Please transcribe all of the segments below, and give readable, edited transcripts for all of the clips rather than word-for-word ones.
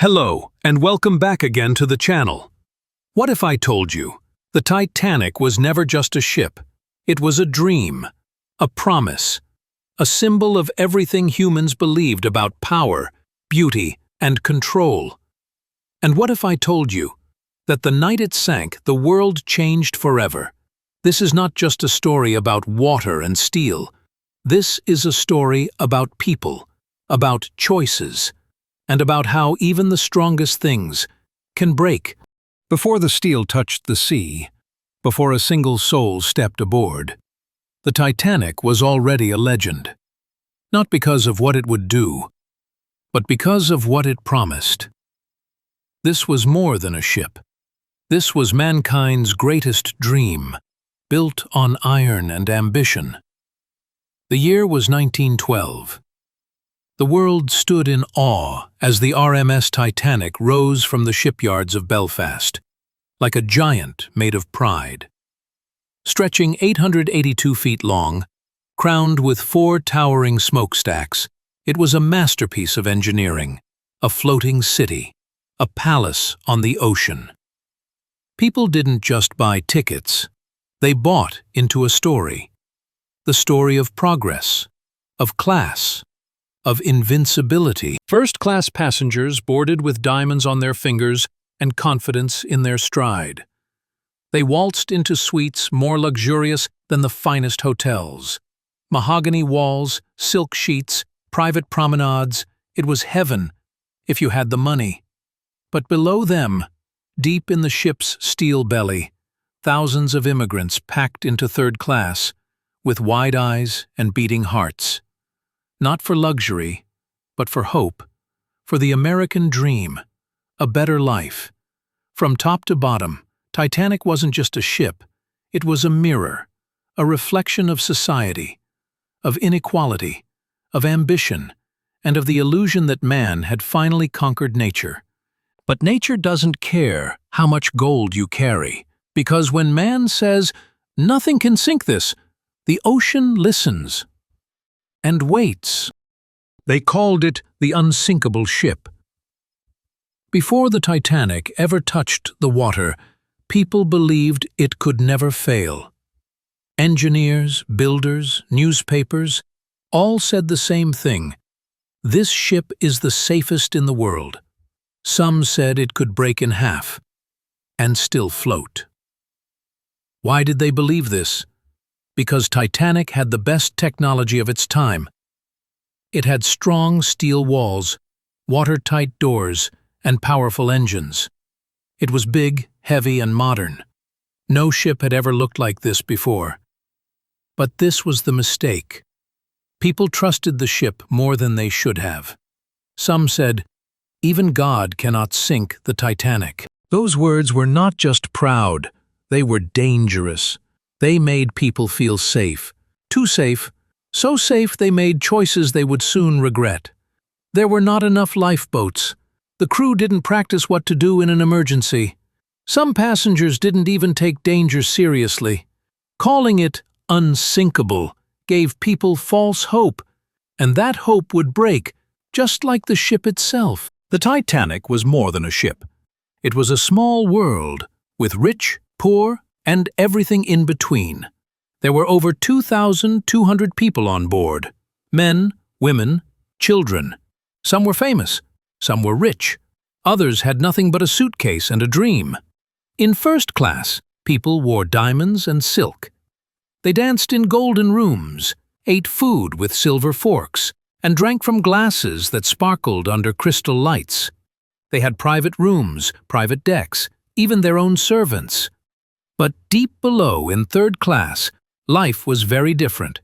Hello, and welcome back again to the channel. What if I told you the Titanic was never just a ship? It was a dream, a promise, a symbol of everything humans believed about power, beauty, and control. And what if I told you that the night it sank, the world changed forever? This is not just a story about water and steel. This is a story about people, about choices, and about how even the strongest things can break. Before the steel touched the sea, before a single soul stepped aboard, the Titanic was already a legend. Not because of what it would do, but because of what it promised. This was more than a ship. This was mankind's greatest dream, built on iron and ambition. The year was 1912. The world stood in awe as the RMS Titanic rose from the shipyards of Belfast, like a giant made of pride. Stretching 882 feet long, crowned with 4 towering smokestacks, it was a masterpiece of engineering, a floating city, a palace on the ocean. People didn't just buy tickets, they bought into a story. The story of progress, of class, of invincibility. First-class passengers boarded with diamonds on their fingers and confidence in their stride. They waltzed into suites more luxurious than the finest hotels. Mahogany walls, silk sheets, private promenades. It was heaven if you had the money. But below them, deep in the ship's steel belly, thousands of immigrants packed into third class, with wide eyes and beating hearts. Not for luxury, but for hope, for the American dream, a better life. From top to bottom, Titanic wasn't just a ship, it was a mirror, a reflection of society, of inequality, of ambition, and of the illusion that man had finally conquered nature. But nature doesn't care how much gold you carry, because when man says, "Nothing can sink this," the ocean listens and waits. They called it the unsinkable ship. Before the Titanic ever touched the water, people believed it could never fail. Engineers, builders, newspapers, all said the same thing. This ship is the safest in the world. Some said it could break in half and still float. Why did they believe this? Because Titanic had the best technology of its time. It had strong steel walls, watertight doors, and powerful engines. It was big, heavy, and modern. No ship had ever looked like this before. But this was the mistake. People trusted the ship more than they should have. Some said, "Even God cannot sink the Titanic." Those words were not just proud, they were dangerous. They made people feel safe. Too safe. So safe they made choices they would soon regret. There were not enough lifeboats. The crew didn't practice what to do in an emergency. Some passengers didn't even take danger seriously. Calling it unsinkable gave people false hope, and that hope would break, just like the ship itself. The Titanic was more than a ship. It was a small world, with rich, poor, and everything in between. There were over 2,200 people on board. Men, women, children. Some were famous, some were rich. Others had nothing but a suitcase and a dream. In first class, people wore diamonds and silk. They danced in golden rooms, ate food with silver forks, and drank from glasses that sparkled under crystal lights. They had private rooms, private decks, even their own servants. But deep below, in third class, life was very different.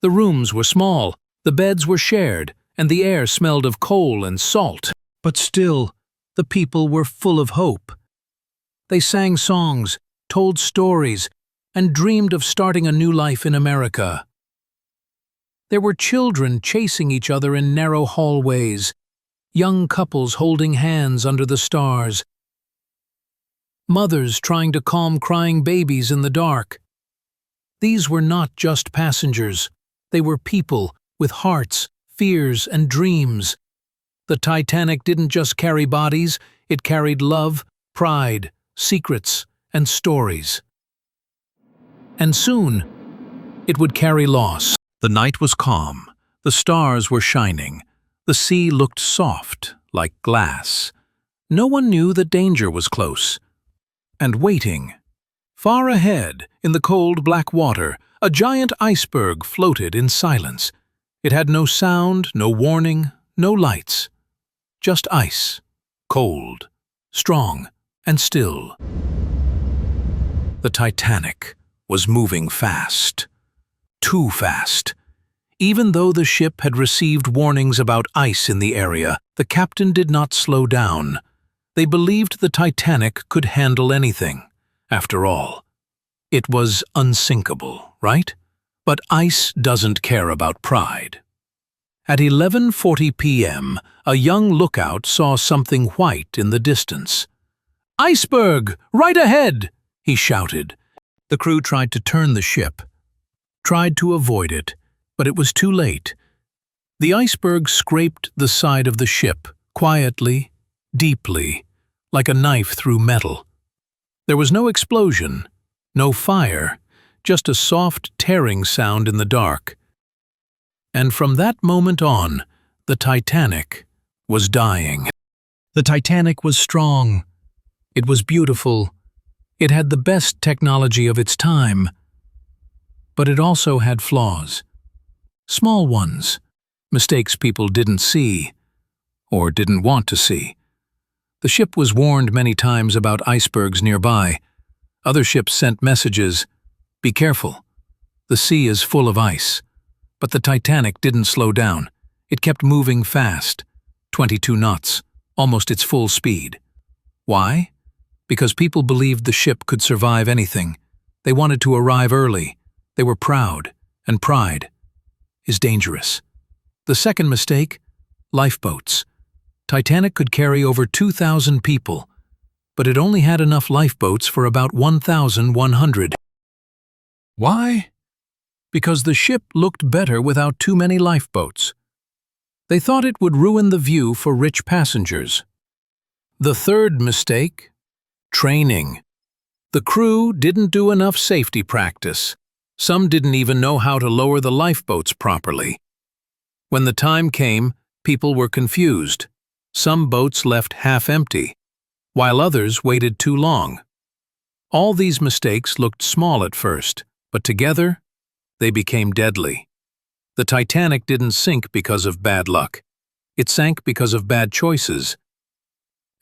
The rooms were small, the beds were shared, and the air smelled of coal and salt. But still, the people were full of hope. They sang songs, told stories, and dreamed of starting a new life in America. There were children chasing each other in narrow hallways, young couples holding hands under the stars, mothers trying to calm crying babies in the dark. These were not just passengers. They were people with hearts, fears, and dreams. The Titanic didn't just carry bodies, it carried love, pride, secrets, and stories. And soon, it would carry loss. The night was calm, the stars were shining, the sea looked soft, like glass. No one knew that danger was close. And waiting. Far ahead, in the cold black water, a giant iceberg floated in silence. It had no sound, no warning, no lights. Just ice, cold, strong, and still. The Titanic was moving fast. Too fast. Even though the ship had received warnings about ice in the area, the captain did not slow down. They believed the Titanic could handle anything. After all, it was unsinkable, right? But ice doesn't care about pride. At 11:40 p.m., a young lookout saw something white in the distance. "Iceberg! Right ahead!" he shouted. The crew tried to turn the ship, tried to avoid it, but it was too late. The iceberg scraped the side of the ship, quietly, deeply, like a knife through metal. There was no explosion, no fire, just a soft tearing sound in the dark. And from that moment on, the Titanic was dying. The Titanic was strong. It was beautiful. It had the best technology of its time. But it also had flaws. Small ones. Mistakes people didn't see, or didn't want to see. The ship was warned many times about icebergs nearby. Other ships sent messages, "Be careful. The sea is full of ice." But the Titanic didn't slow down. It kept moving fast, 22 knots, almost its full speed. Why? Because people believed the ship could survive anything. They wanted to arrive early. They were proud, and pride is dangerous. The second mistake, lifeboats. Titanic could carry over 2,000 people, but it only had enough lifeboats for about 1,100. Why? Because the ship looked better without too many lifeboats. They thought it would ruin the view for rich passengers. The third mistake, training. The crew didn't do enough safety practice. Some didn't even know how to lower the lifeboats properly. When the time came, people were confused. Some boats left half empty, while others waited too long. All these mistakes looked small at first, but together, they became deadly. The Titanic didn't sink because of bad luck. It sank because of bad choices.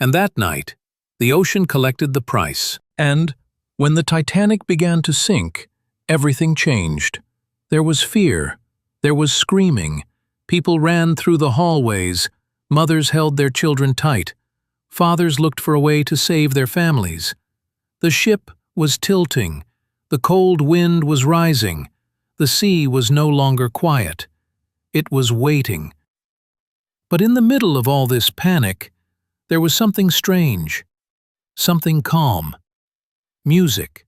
And that night, the ocean collected the price. And when the Titanic began to sink, everything changed. There was fear. There was screaming. People ran through the hallways. Mothers held their children tight. Fathers looked for a way to save their families. The ship was tilting. The cold wind was rising. The sea was no longer quiet. It was waiting. But in the middle of all this panic, there was something strange, something calm. Music.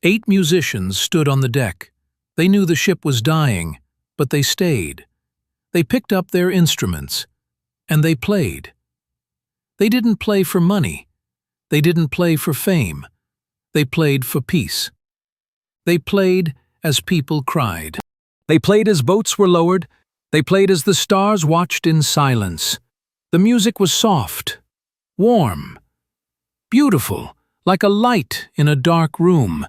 8 musicians stood on the deck. They knew the ship was dying, but they stayed. They picked up their instruments, and they played. They didn't play for money. They didn't play for fame. They played for peace. They played as people cried. They played as boats were lowered. They played as the stars watched in silence. The music was soft, warm, beautiful, like a light in a dark room.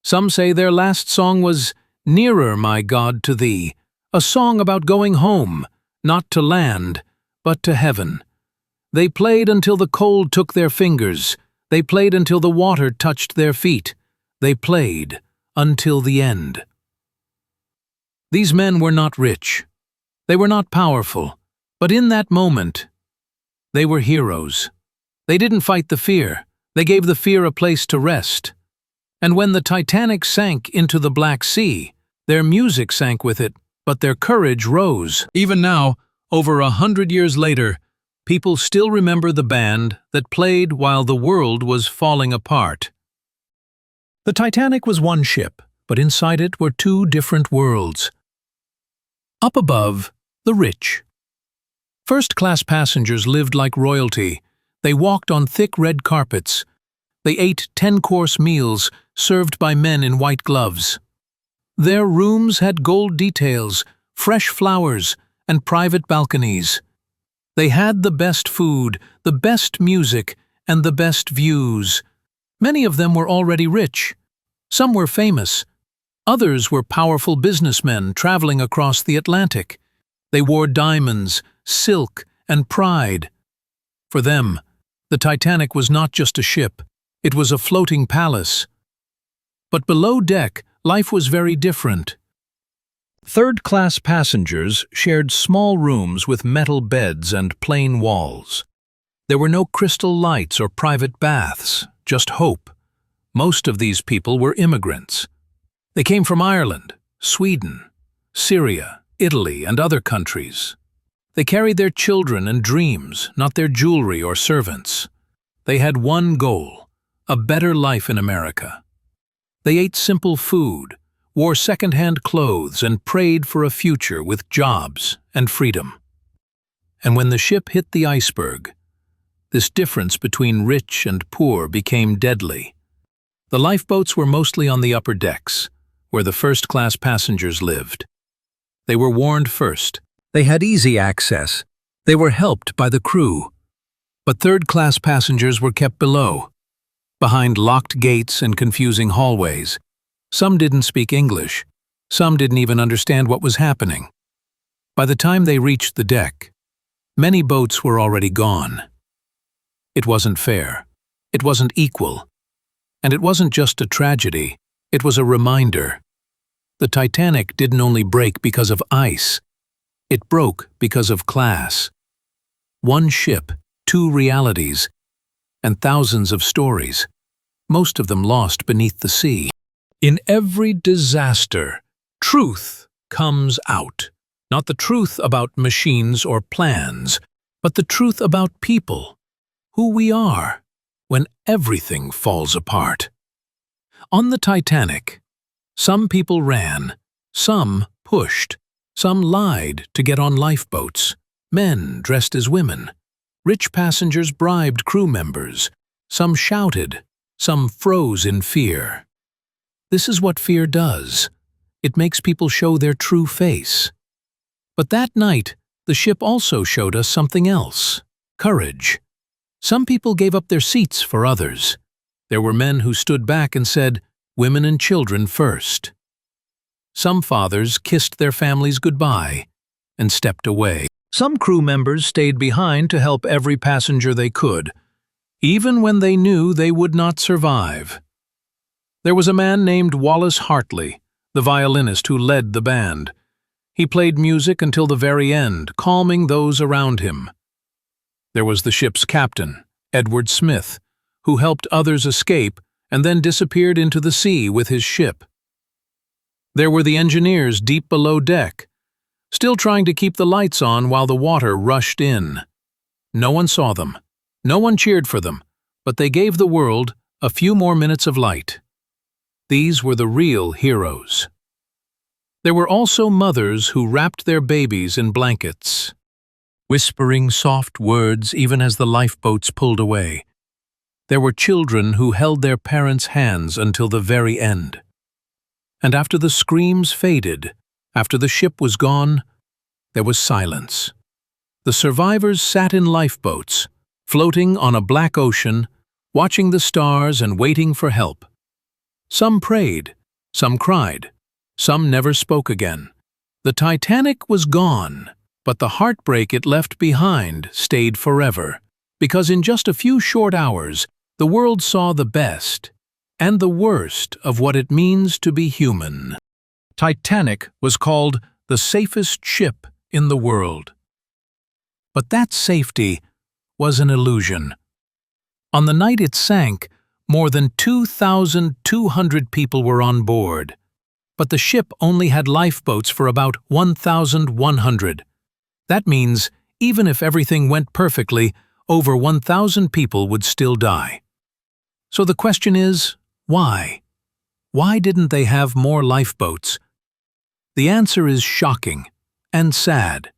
Some say their last song was "Nearer, My God, to Thee," a song about going home, not to land, but to heaven. They played until the cold took their fingers. They played until the water touched their feet. They played until the end. These men were not rich. They were not powerful. But in that moment, they were heroes. They didn't fight the fear. They gave the fear a place to rest. And when the Titanic sank into the Black Sea, their music sank with it, but their courage rose. Even now, over 100 years later, people still remember the band that played while the world was falling apart. The Titanic was one ship, but inside it were 2 different worlds. Up above, the rich. First-class passengers lived like royalty. They walked on thick red carpets. They ate 10-course meals served by men in white gloves. Their rooms had gold details, fresh flowers, and private balconies. They had the best food, the best music, and the best views. Many of them were already rich. Some were famous. Others were powerful businessmen traveling across the Atlantic. They wore diamonds, silk, and pride. For them, the Titanic was not just a ship, it was a floating palace. But below deck, life was very different. Third-class passengers shared small rooms with metal beds and plain walls. There were no crystal lights or private baths, just hope. Most of these people were immigrants. They came from Ireland, Sweden, Syria, Italy, and other countries. They carried their children and dreams, not their jewelry or servants. They had one goal, a better life in America. They ate simple food, wore second-hand clothes, and prayed for a future with jobs and freedom. And when the ship hit the iceberg, this difference between rich and poor became deadly. The lifeboats were mostly on the upper decks, where the first-class passengers lived. They were warned first. They had easy access. They were helped by the crew. But third-class passengers were kept below, behind locked gates and confusing hallways. Some didn't speak English. Some didn't even understand what was happening. By the time they reached the deck, many boats were already gone. It wasn't fair. It wasn't equal. And it wasn't just a tragedy, it was a reminder. The Titanic didn't only break because of ice. It broke because of class. One ship, two realities, and thousands of stories, most of them lost beneath the sea. In every disaster, truth comes out. Not the truth about machines or plans, but the truth about people, who we are, when everything falls apart. On the Titanic, some people ran, some pushed, some lied to get on lifeboats, men dressed as women. Rich passengers bribed crew members, some shouted, some froze in fear. This is what fear does. It makes people show their true face. But that night, the ship also showed us something else: courage. Some people gave up their seats for others. There were men who stood back and said, "Women and children first." Some fathers kissed their families goodbye and stepped away. Some crew members stayed behind to help every passenger they could, even when they knew they would not survive. There was a man named Wallace Hartley, the violinist who led the band. He played music until the very end, calming those around him. There was the ship's captain, Edward Smith, who helped others escape and then disappeared into the sea with his ship. There were the engineers deep below deck, still trying to keep the lights on while the water rushed in. No one saw them, no one cheered for them, but they gave the world a few more minutes of light. These were the real heroes. There were also mothers who wrapped their babies in blankets, whispering soft words even as the lifeboats pulled away. There were children who held their parents' hands until the very end. And after the screams faded, after the ship was gone, there was silence. The survivors sat in lifeboats, floating on a black ocean, watching the stars and waiting for help. Some prayed, some cried, some never spoke again. The Titanic was gone, but the heartbreak it left behind stayed forever, because in just a few short hours, the world saw the best and the worst of what it means to be human. Titanic was called the safest ship in the world. But that safety was an illusion. On the night it sank, more than 2,200 people were on board. But the ship only had lifeboats for about 1,100. That means, even if everything went perfectly, over 1,000 people would still die. So the question is, why? Why didn't they have more lifeboats? The answer is shocking and sad.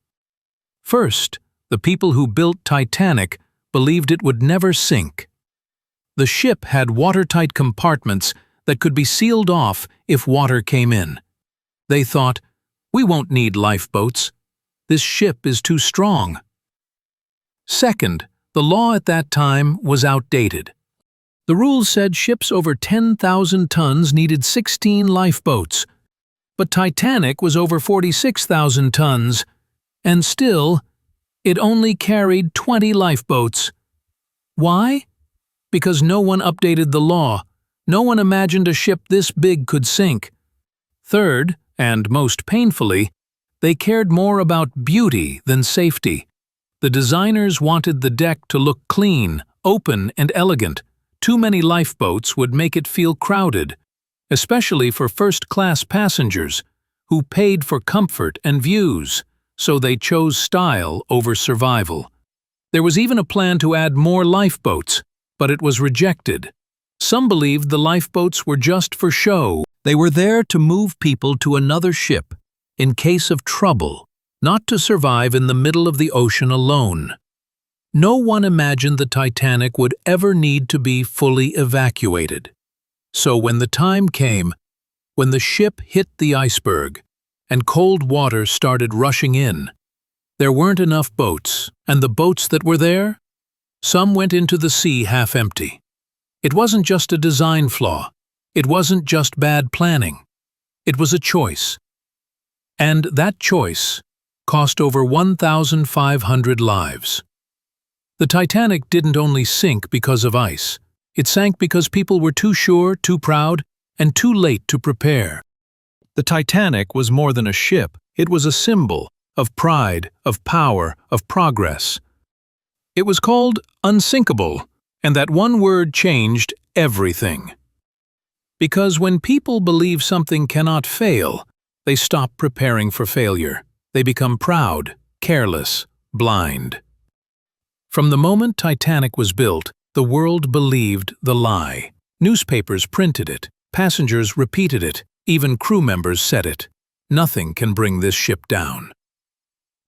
First, The people who built Titanic believed it would never sink. The ship had watertight compartments that could be sealed off if water came in. They thought, "We won't need lifeboats. This ship is too strong." Second, the law at that time was outdated. The rules said ships over 10,000 tons needed 16 lifeboats, but Titanic was over 46,000 tons, and still, it only carried 20 lifeboats. Why? Because no one updated the law. No one imagined a ship this big could sink. Third, and most painfully, they cared more about beauty than safety. The designers wanted the deck to look clean, open, and elegant. Too many lifeboats would make it feel crowded, especially for first-class passengers who paid for comfort and views, so they chose style over survival. There was even a plan to add more lifeboats, but it was rejected. Some believed the lifeboats were just for show. They were there to move people to another ship in case of trouble, not to survive in the middle of the ocean alone. No one imagined the Titanic would ever need to be fully evacuated. So when the time came, when the ship hit the iceberg and cold water started rushing in, there weren't enough boats, and the boats that were there, some went into the sea half empty. It wasn't just a design flaw. It wasn't just bad planning. It was a choice. And that choice cost over 1,500 lives. The Titanic didn't only sink because of ice. It sank because people were too sure, too proud, and too late to prepare. The Titanic was more than a ship. It was a symbol of pride, of power, of progress. It was called unsinkable, and that one word changed everything. Because when people believe something cannot fail, they stop preparing for failure. They become proud, careless, blind. From the moment Titanic was built, the world believed the lie. Newspapers printed it, passengers repeated it, even crew members said it. Nothing can bring this ship down.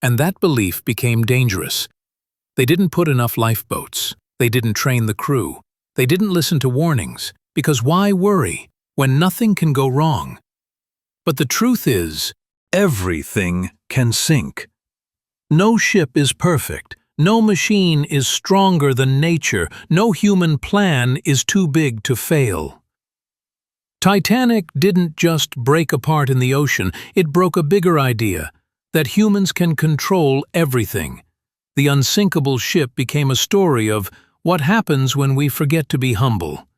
And that belief became dangerous. They didn't put enough lifeboats. They didn't train the crew. They didn't listen to warnings, because why worry when nothing can go wrong? But the truth is, everything can sink. No ship is perfect. No machine is stronger than nature. No human plan is too big to fail. Titanic didn't just break apart in the ocean. It broke a bigger idea, that humans can control everything. The unsinkable ship became a story of what happens when we forget to be humble.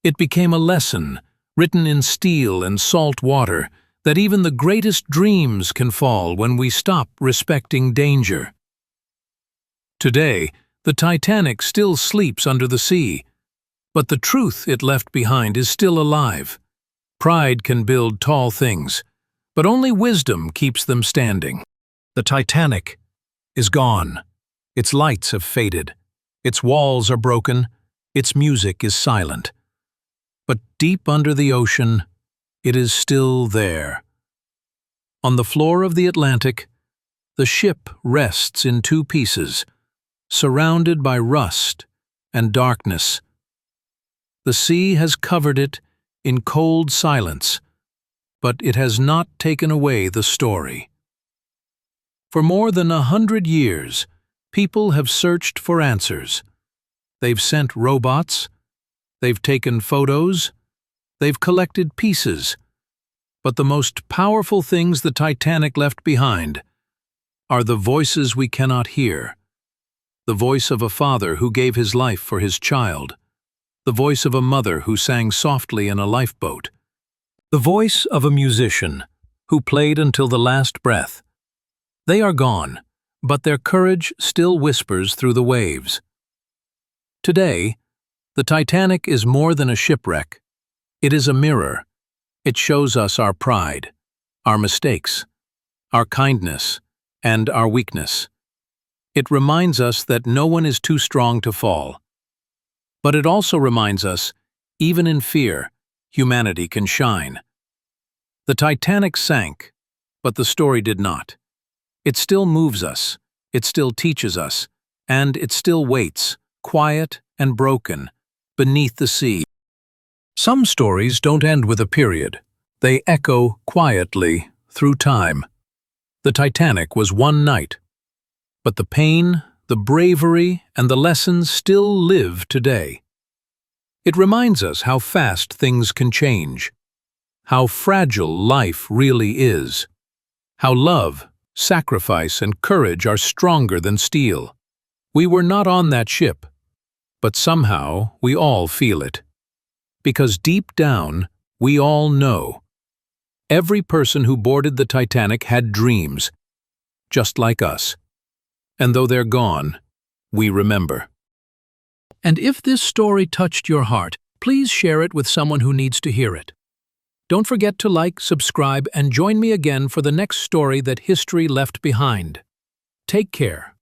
It became a lesson, written in steel and salt water, that even the greatest dreams can fall when we stop respecting danger. Today, the Titanic still sleeps under the sea, but the truth it left behind is still alive. Pride can build tall things, but only wisdom keeps them standing. The Titanic is gone. Its lights have faded. Its walls are broken. Its music is silent. But deep under the ocean, it is still there. On the floor of the Atlantic, the ship rests in two pieces, surrounded by rust and darkness. The sea has covered it in cold silence, but it has not taken away the story. For more than 100 years, people have searched for answers. They've sent robots, they've taken photos, they've collected pieces, but the most powerful things the Titanic left behind are the voices we cannot hear. The voice of a father who gave his life for his child. The voice of a mother who sang softly in a lifeboat. The voice of a musician who played until the last breath. They are gone, but their courage still whispers through the waves. Today, the Titanic is more than a shipwreck. It is a mirror. It shows us our pride, our mistakes, our kindness, and our weakness. It reminds us that no one is too strong to fall. But it also reminds us, even in fear, humanity can shine. The Titanic sank, but the story did not. It still moves us. It still teaches us, and it still waits, quiet and broken, beneath the sea. Some stories don't end with a period. They echo quietly through time. The Titanic was one night, but the pain, the bravery, and the lessons still live today. It reminds us how fast things can change, how fragile life really is, how love, sacrifice, and courage are stronger than steel. We were not on that ship, but somehow we all feel it. Because deep down, we all know. Every person who boarded the Titanic had dreams, just like us. And though they're gone, we remember. And if this story touched your heart, please share it with someone who needs to hear it. Don't forget to like, subscribe, and join me again for the next story that history left behind. Take care.